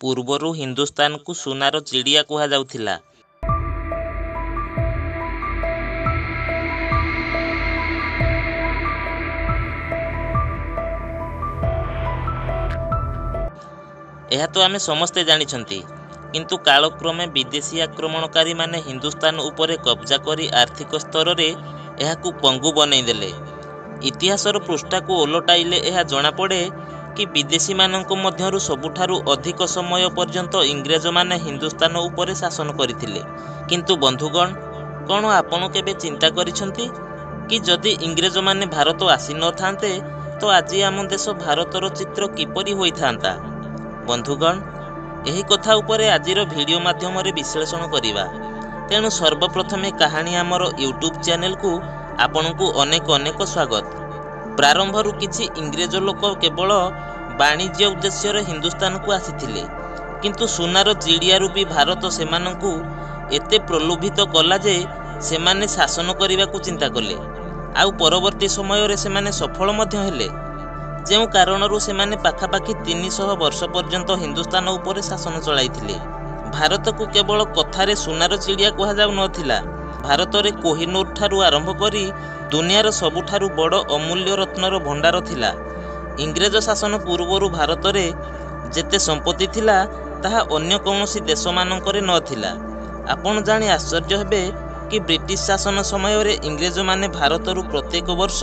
ପୂର୍ବରୁ ହିନ୍ଦୁସ୍ତାନକୁ ସୁନାର ଚିଡ଼ିଆ କୁହାଯାଉଥିଲା। ଏହା ତ ଆମେ ସମସ୍ତେ ଜାଣିଛନ୍ତି, କିନ୍ତୁ କାଳକ୍ରମେ ବିଦେଶୀ ଆକ୍ରମଣକାରୀମାନେ ହିନ୍ଦୁସ୍ତାନ ଉପରେ କବ୍ଜା କରି ଆର୍ଥିକ ସ୍ତରରେ ଏହାକୁ ପଙ୍ଗୁ ବନେଇଦେଲେ। ଇତିହାସର ପୃଷ୍ଠାକୁ ଓଲଟାଇଲେ ଏହା ଜଣାପଡ଼େ କି ବିଦେଶୀମାନଙ୍କ ମଧ୍ୟରୁ ସବୁଠାରୁ ଅଧିକ ସମୟ ପର୍ଯ୍ୟନ୍ତ ଇଂରେଜମାନେ ହିନ୍ଦୁସ୍ତାନ ଉପରେ ଶାସନ କରିଥିଲେ। କିନ୍ତୁ ବନ୍ଧୁଗଣ, କ'ଣ ଆପଣ କେବେ ଚିନ୍ତା କରିଛନ୍ତି କି ଯଦି ଇଂରେଜମାନେ ଭାରତ ଆସିନଥାନ୍ତେ ତ ଆଜି ଆମ ଦେଶ ଭାରତର ଚିତ୍ର କିପରି ହୋଇଥାନ୍ତା? ବନ୍ଧୁଗଣ, ଏହି କଥା ଉପରେ ଆଜିର ଭିଡ଼ିଓ ମାଧ୍ୟମରେ ବିଶ୍ଳେଷଣ କରିବା। ତେଣୁ ସର୍ବପ୍ରଥମେ କାହାଣୀ ଆମର ୟୁଟ୍ୟୁବ୍ ଚ୍ୟାନେଲକୁ ଆପଣଙ୍କୁ ଅନେକ ଅନେକ ସ୍ୱାଗତ। ପ୍ରାରମ୍ଭରୁ କିଛି ଇଂରେଜ ଲୋକ କେବଳ ବାଣିଜ୍ୟ ଉଦ୍ଦେଶ୍ୟରେ ହିନ୍ଦୁସ୍ତାନକୁ ଆସିଥିଲେ, କିନ୍ତୁ ସୁନାର ଚିଡ଼ିଆରୁ ବି ଭାରତ ସେମାନଙ୍କୁ ଏତେ ପ୍ରଲୋଭିତ କଲା ଯେ ସେମାନେ ଶାସନ କରିବାକୁ ଚିନ୍ତା କଲେ। ଆଉ ପରବର୍ତ୍ତୀ ସମୟରେ ସେମାନେ ସଫଳ ମଧ୍ୟ ହେଲେ, ଯେଉଁ କାରଣରୁ ସେମାନେ ପାଖାପାଖି 300 ବର୍ଷ ପର୍ଯ୍ୟନ୍ତ ହିନ୍ଦୁସ୍ତାନ ଉପରେ ଶାସନ ଚଳାଇଥିଲେ। ଭାରତକୁ କେବଳ କଥାରେ ସୁନାର ଚିଡ଼ିଆ କୁହାଯାଉନଥିଲା। ଭାରତରେ କୋହିନୂର ଠାରୁ ଆରମ୍ଭ କରି ଦୁନିଆର ସବୁଠାରୁ ବଡ଼ ଅମୂଲ୍ୟ ରତ୍ନର ଭଣ୍ଡାର ଥିଲା। ଇଂରେଜ ଶାସନ ପୂର୍ବରୁ ଭାରତରେ ଯେତେ ସମ୍ପତ୍ତି ଥିଲା ତାହା ଅନ୍ୟ କୌଣସି ଦେଶମାନଙ୍କରେ ନଥିଲା। ଆପଣ ଜାଣି ଆଶ୍ଚର୍ଯ୍ୟ ହେବେ କି ବ୍ରିଟିଶ ଶାସନ ସମୟରେ ଇଂରେଜମାନେ ଭାରତରୁ ପ୍ରତ୍ୟେକ ବର୍ଷ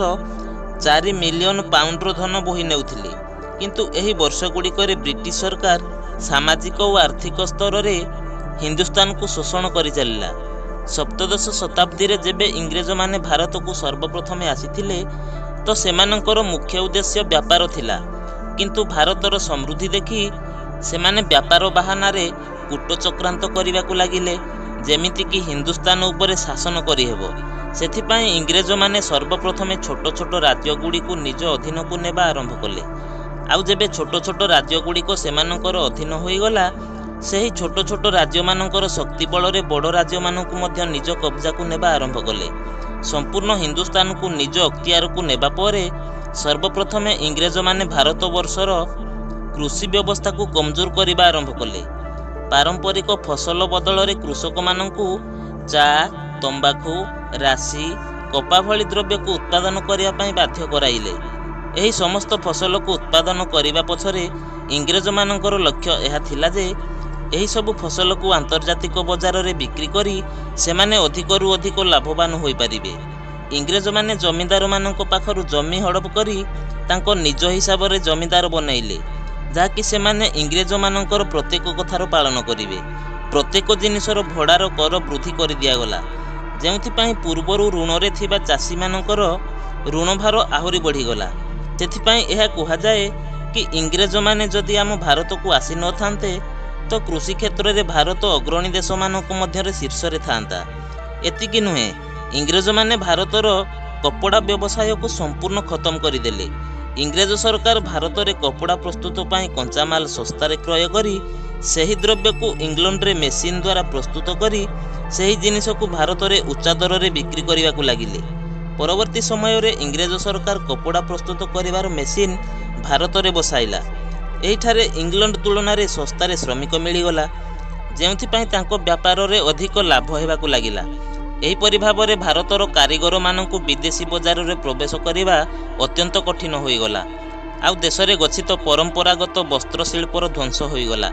4 ମିଲିୟନ ପାଉଣ୍ଡର ଧନ ବୋହି ନେଉଥିଲେ। କିନ୍ତୁ ଏହି ବର୍ଷଗୁଡ଼ିକରେ ବ୍ରିଟିଶ ସରକାର ସାମାଜିକ ଓ ଆର୍ଥିକ ସ୍ତରରେ ହିନ୍ଦୁସ୍ତାନକୁ ଶୋଷଣ କରିଚାଲିଲା। ସପ୍ତଦଶ ଶତାବ୍ଦୀରେ ଯେବେ ଇଂରେଜମାନେ ଭାରତକୁ ସର୍ବପ୍ରଥମେ ଆସିଥିଲେ ତ ସେମାନଙ୍କର ମୁଖ୍ୟ ଉଦ୍ଦେଶ୍ୟ ବ୍ୟାପାର ଥିଲା। କିନ୍ତୁ ଭାରତର ସମୃଦ୍ଧି ଦେଖି ସେମାନେ ବ୍ୟାପାର ବାହାନାରେ କୂଟ ଚକ୍ରାନ୍ତ କରିବାକୁ ଲାଗିଲେ, ଯେମିତିକି ହିନ୍ଦୁସ୍ତାନ ଉପରେ ଶାସନ କରିହେବ। ସେଥିପାଇଁ ଇଂରେଜମାନେ ସର୍ବପ୍ରଥମେ ଛୋଟ ଛୋଟ ରାଜ୍ୟଗୁଡ଼ିକୁ ନିଜ ଅଧୀନକୁ ନେବା ଆରମ୍ଭ କଲେ। ଆଉ ଯେବେ ଛୋଟ ଛୋଟ ରାଜ୍ୟଗୁଡ଼ିକ ସେମାନଙ୍କର ଅଧୀନ ହୋଇଗଲା, ସେହି ଛୋଟ ଛୋଟ ରାଜ୍ୟମାନଙ୍କର ଶକ୍ତି ବଳରେ ବଡ଼ ରାଜ୍ୟମାନଙ୍କୁ ମଧ୍ୟ ନିଜ କବ୍ଜାକୁ ନେବା ଆରମ୍ଭ କଲେ। ସମ୍ପୂର୍ଣ୍ଣ ହିନ୍ଦୁସ୍ତାନକୁ ନିଜ ଅକ୍ତିଆରକୁ ନେବା ପରେ ସର୍ବପ୍ରଥମେ ଇଂରେଜମାନେ ଭାରତବର୍ଷର କୃଷି ବ୍ୟବସ୍ଥାକୁ କମଜୋର କରିବା ଆରମ୍ଭ କଲେ। ପାରମ୍ପରିକ ଫସଲ ବଦଳରେ କୃଷକମାନଙ୍କୁ ଚା', ତମ୍ବାକୁ, ରାଶି, କପା ଭଳି ଦ୍ରବ୍ୟକୁ ଉତ୍ପାଦନ କରିବା ପାଇଁ ବାଧ୍ୟ କରାଇଲେ। ଏହି ସମସ୍ତ ଫସଲକୁ ଉତ୍ପାଦନ କରିବା ପଛରେ ଇଂରେଜମାନଙ୍କର ଲକ୍ଷ୍ୟ ଏହା ଥିଲା ଯେ ଏହି ସବୁ ଫସଲକୁ ଆନ୍ତର୍ଜାତିକ ବଜାରରେ ବିକ୍ରି କରି ସେମାନେ ଅଧିକରୁ ଅଧିକ ଲାଭବାନ ହୋଇପାରିବେ। ଇଂରେଜମାନେ ଜମିଦାରମାନଙ୍କ ପାଖରୁ ଜମି ହଡ଼ପ କରି ତାଙ୍କ ନିଜ ହିସାବରେ ଜମିଦାର ବନାଇଲେ, ଯାହାକି ସେମାନେ ଇଂରେଜମାନଙ୍କର ପ୍ରତ୍ୟେକ କଥାର ପାଳନ କରିବେ। ପ୍ରତ୍ୟେକ ଜିନିଷର ଭଡ଼ାର କର ବୃଦ୍ଧି କରିଦିଆଗଲା, ଯେଉଁଥିପାଇଁ ପୂର୍ବରୁ ଋଣରେ ଥିବା ଚାଷୀମାନଙ୍କର ଋଣଭାର ଆହୁରି ବଢ଼ିଗଲା। ସେଥିପାଇଁ ଏହା କୁହାଯାଏ କି ଇଂରେଜମାନେ ଯଦି ଆମ ଭାରତକୁ ଆସିନଥାନ୍ତେ ତ କୃଷି କ୍ଷେତ୍ରରେ ଭାରତ ଅଗ୍ରଣୀ ଦେଶମାନଙ୍କ ମଧ୍ୟରେ ଶୀର୍ଷରେ ଥାନ୍ତା। ଏତିକି ନୁହେଁ, ଇଂରେଜମାନେ ଭାରତର କପଡ଼ା ବ୍ୟବସାୟକୁ ସମ୍ପୂର୍ଣ୍ଣ ଖତମ କରିଦେଲେ। ଇଂରେଜ ସରକାର ଭାରତରେ କପଡ଼ା ପ୍ରସ୍ତୁତ ପାଇଁ କଞ୍ଚାମାଲ ଶସ୍ତାରେ କ୍ରୟ କରି ସେହି ଦ୍ରବ୍ୟକୁ ଇଂଲଣ୍ଡରେ ମେସିନ୍ ଦ୍ୱାରା ପ୍ରସ୍ତୁତ କରି ସେହି ଜିନିଷକୁ ଭାରତରେ ଉଚ୍ଚା ଦରରେ ବିକ୍ରି କରିବାକୁ ଲାଗିଲେ। ପରବର୍ତ୍ତୀ ସମୟରେ ଇଂରେଜ ସରକାର କପଡ଼ା ପ୍ରସ୍ତୁତ କରିବାର ମେସିନ୍ ଭାରତରେ ବସାଇଲା। ଏହିଠାରେ ଇଂଲଣ୍ଡ ତୁଳନାରେ ଶସ୍ତାରେ ଶ୍ରମିକ ମିଳିଗଲା, ଯେଉଁଥିପାଇଁ ତାଙ୍କ ବ୍ୟାପାରରେ ଅଧିକ ଲାଭ ହେବାକୁ ଲାଗିଲା। ଏହିପରି ଭାବରେ ଭାରତର କାରିଗରମାନଙ୍କୁ ବିଦେଶୀ ବଜାରରେ ପ୍ରବେଶ କରିବା ଅତ୍ୟନ୍ତ କଠିନ ହୋଇଗଲା। ଆଉ ଦେଶରେ ଗଚ୍ଛିତ ପରମ୍ପରାଗତ ବସ୍ତ୍ରଶିଳ୍ପର ଧ୍ୱଂସ ହୋଇଗଲା।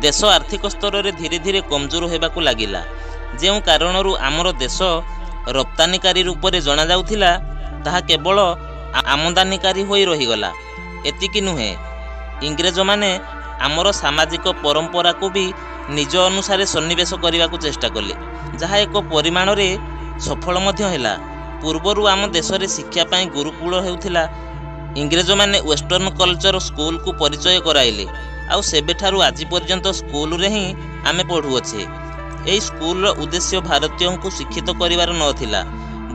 ଦେଶ ଆର୍ଥିକ ସ୍ତରରେ ଧୀରେ ଧୀରେ କମଜୋର ହେବାକୁ ଲାଗିଲା, ଯେଉଁ କାରଣରୁ ଆମର ଦେଶ ରପ୍ତାନିକାରୀ ରୂପରେ ଜଣାଯାଉଥିଲା ତାହା କେବଳ ଆମଦାନୀକାରୀ ହୋଇ ରହିଗଲା। ଏତିକି ନୁହେଁ, ଇଂରେଜମାନେ ଆମର ସାମାଜିକ ପରମ୍ପରାକୁ ବି ନିଜ ଅନୁସାରେ ସନ୍ନିବେଶ କରିବାକୁ ଚେଷ୍ଟା କଲେ, ଯାହା ଏକ ପରିମାଣରେ ସଫଳ ମଧ୍ୟ ହେଲା। ପୂର୍ବରୁ ଆମ ଦେଶରେ ଶିକ୍ଷା ପାଇଁ ଗୁରୁକୁଳ ହେଉଥିଲା। ଇଂରେଜମାନେ ୱେଷ୍ଟର୍ଣ୍ଣ କଲଚର ସ୍କୁଲକୁ ପରିଚୟ କରାଇଲେ, ଆଉ ସେବେଠାରୁ ଆଜି ପର୍ଯ୍ୟନ୍ତ ସ୍କୁଲରେ ହିଁ ଆମେ ପଢ଼ୁଅଛେ। ଏହି ସ୍କୁଲର ଉଦ୍ଦେଶ୍ୟ ଭାରତୀୟଙ୍କୁ ଶିକ୍ଷିତ କରିବାର ନଥିଲା।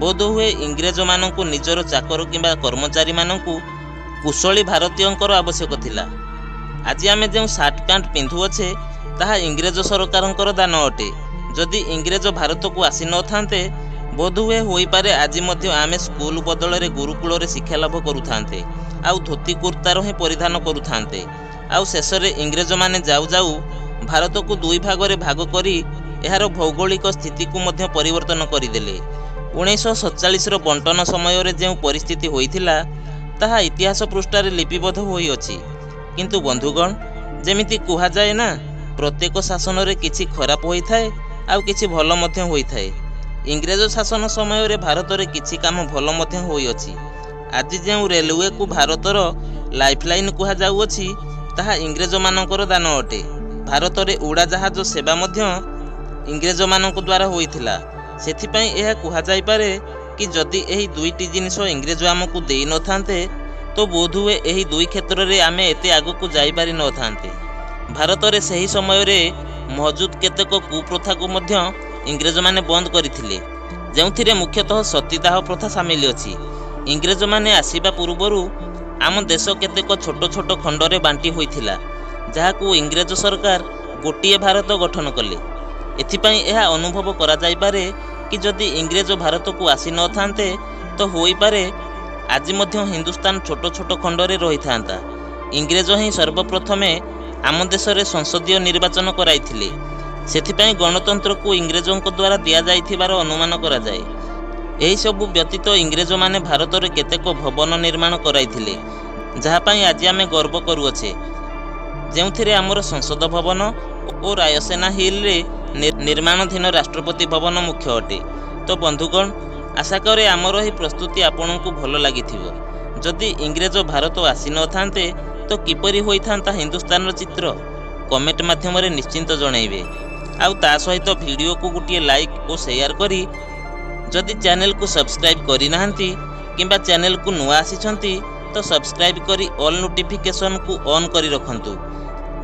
ବୋଧହୁଏ ଇଂରେଜମାନଙ୍କୁ ନିଜର ଚାକର କିମ୍ବା କର୍ମଚାରୀମାନଙ୍କୁ କୁଶଳୀ ଭାରତୀୟଙ୍କର ଆବଶ୍ୟକ ଥିଲା। ଆଜି ଆମେ ଯେଉଁ ସାର୍ଟ ପ୍ୟାଣ୍ଟ ପିନ୍ଧୁଅଛେ ତାହା ଇଂରେଜ ସରକାରଙ୍କର ଦାନ ଅଟେ। ଯଦି ଇଂରେଜ ଭାରତକୁ ଆସିନଥାନ୍ତେ ବୋଧହୁଏ ହୋଇପାରେ ଆଜି ମଧ୍ୟ ଆମେ ସ୍କୁଲ ବଦଳରେ ଗୁରୁକୁଳରେ ଶିକ୍ଷା ଲାଭ କରୁଥାନ୍ତେ, ଆଉ ଧୋତି କୁର୍ତ୍ତାର ହିଁ ପରିଧାନ କରୁଥାନ୍ତେ। ଆଉ ଶେଷରେ ଇଂରେଜମାନେ ଯାଉ ଯାଉ ଭାରତକୁ ଦୁଇ ଭାଗରେ ଭାଗ କରି ଏହାର ଭୌଗୋଳିକ ସ୍ଥିତିକୁ ମଧ୍ୟ ପରିବର୍ତ୍ତନ କରିଦେଲେ। 1947ର ବଣ୍ଟନ ସମୟରେ ଯେଉଁ ପରିସ୍ଥିତି ହୋଇଥିଲା ତାହା ଇତିହାସ ପୃଷ୍ଠାରେ ଲିପିବଦ୍ଧ ହୋଇଅଛି। କିନ୍ତୁ ବନ୍ଧୁଗଣ, ଯେମିତି କୁହାଯାଏ ନା, ପ୍ରତ୍ୟେକ ଶାସନରେ କିଛି ଖରାପ ହୋଇଥାଏ ଆଉ କିଛି ଭଲ ମଧ୍ୟ ହୋଇଥାଏ। ଇଂରେଜ ଶାସନ ସମୟରେ ଭାରତରେ କିଛି କାମ ଭଲ ମଧ୍ୟ ହୋଇଅଛି। ଆଜି ଯେଉଁ ରେଲୱେକୁ ଭାରତର ଲାଇଫଲାଇନ୍ କୁହାଯାଉଅଛି ତାହା ଇଂରେଜମାନଙ୍କର ଦାନ ଅଟେ। ଭାରତରେ ଉଡ଼ାଜାହାଜ ସେବା ମଧ୍ୟ ଇଂରେଜମାନଙ୍କ ଦ୍ୱାରା ହୋଇଥିଲା। ସେଥିପାଇଁ ଏହା କୁହାଯାଇପାରେ କି ଯଦି ଏହି ଦୁଇଟି ଜିନିଷ ଇଂରେଜ ଆମକୁ ଦେଇନଥାନ୍ତେ ତ ବୋଧହୁଏ ଏହି ଦୁଇ କ୍ଷେତ୍ରରେ ଆମେ ଏତେ ଆଗକୁ ଯାଇପାରି ନଥାନ୍ତେ। ଭାରତରେ ସେହି ସମୟରେ ମହଜୁଦ କେତେକ କୁପ୍ରଥାକୁ ମଧ୍ୟ ଇଂରେଜମାନେ ବନ୍ଦ କରିଥିଲେ, ଯେଉଁଥିରେ ମୁଖ୍ୟତଃ ସତୀଦାହ ପ୍ରଥା ସାମିଲ ଅଛି। ଇଂରେଜମାନେ ଆସିବା ପୂର୍ବରୁ ଆମ ଦେଶ କେତେକ ଛୋଟ ଛୋଟ ଖଣ୍ଡରେ ବାଣ୍ଟି ହୋଇଥିଲା, ଯାହାକୁ ଇଂରେଜ ସରକାର ଗୋଟିଏ ଭାରତ ଗଠନ କଲେ। ଏଥିପାଇଁ ଏହା ଅନୁଭବ କରାଯାଇପାରେ କି ଯଦି ଇଂରେଜ ଭାରତକୁ ଆସିନଥାନ୍ତେ ତ ହୋଇପାରେ ଆଜି ମଧ୍ୟ ହିନ୍ଦୁସ୍ତାନ ଛୋଟ ଛୋଟ ଖଣ୍ଡରେ ରହିଥାନ୍ତା। ଇଂରେଜ ହିଁ ସର୍ବପ୍ରଥମେ ଆମ ଦେଶରେ ସଂସଦୀୟ ନିର୍ବାଚନ କରାଇଥିଲେ। ସେଥିପାଇଁ ଗଣତନ୍ତ୍ରକୁ ଇଂରେଜଙ୍କ ଦ୍ୱାରା ଦିଆଯାଇଥିବାର ଅନୁମାନ କରାଯାଏ। ଏହିସବୁ ବ୍ୟତୀତ ଇଂରେଜମାନେ ଭାରତରେ କେତେକ ଭବନ ନିର୍ମାଣ କରାଇଥିଲେ, ଯାହା ପାଇଁ ଆଜି ଆମେ ଗର୍ବ କରୁଅଛେ, ଯେଉଁଥିରେ ଆମର ସଂସଦ ଭବନ ଓ ରାୟସେନା ହିଲରେ ନିର୍ମାଣାଧୀନ ରାଷ୍ଟ୍ରପତି ଭବନ ମୁଖ୍ୟ ଅଟେ। ତ ବନ୍ଧୁଗଣ, ଆଶା କରେ ଆମର ଏହି ପ୍ରସ୍ତୁତି ଆପଣଙ୍କୁ ଭଲ ଲାଗିଥିବ। ଯଦି ଇଂରେଜ ଭାରତ ଆସିନଥାନ୍ତେ ତ କିପରି ହୋଇଥାନ୍ତା ହିନ୍ଦୁସ୍ତାନର ଚିତ୍ର? କମେଣ୍ଟ ମାଧ୍ୟମରେ ନିଶ୍ଚିନ୍ତ ଜଣାଇବେ। ଆଉ ତା ସହିତ ଭିଡ଼ିଓକୁ ଗୋଟିଏ ଲାଇକ୍ ଓ ସେୟାର କରି ଯଦି ଚ୍ୟାନେଲକୁ ସବସ୍କ୍ରାଇବ୍ କରିନାହାନ୍ତି କିମ୍ବା ଚ୍ୟାନେଲକୁ ନୂଆ ଆସିଛନ୍ତି ତ ସବସ୍କ୍ରାଇବ୍ କରି ଅଲ୍ ନୋଟିଫିକେସନକୁ ଅନ୍ କରି ରଖନ୍ତୁ,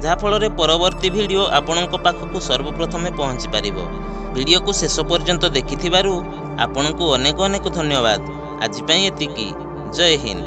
ଯାହାଫଳରେ ପରବର୍ତ୍ତୀ ଭିଡ଼ିଓ ଆପଣଙ୍କ ପାଖକୁ ସର୍ବପ୍ରଥମେ ପହଞ୍ଚି ପାରିବ। ଭିଡ଼ିଓକୁ ଶେଷ ପର୍ଯ୍ୟନ୍ତ ଦେଖିଥିବାରୁ ଆପଣଙ୍କୁ ଅନେକ ଅନେକ ଧନ୍ୟବାଦ। ଆଜି ପାଇଁ ଏତିକି। ଜୟ ହିନ୍ଦ।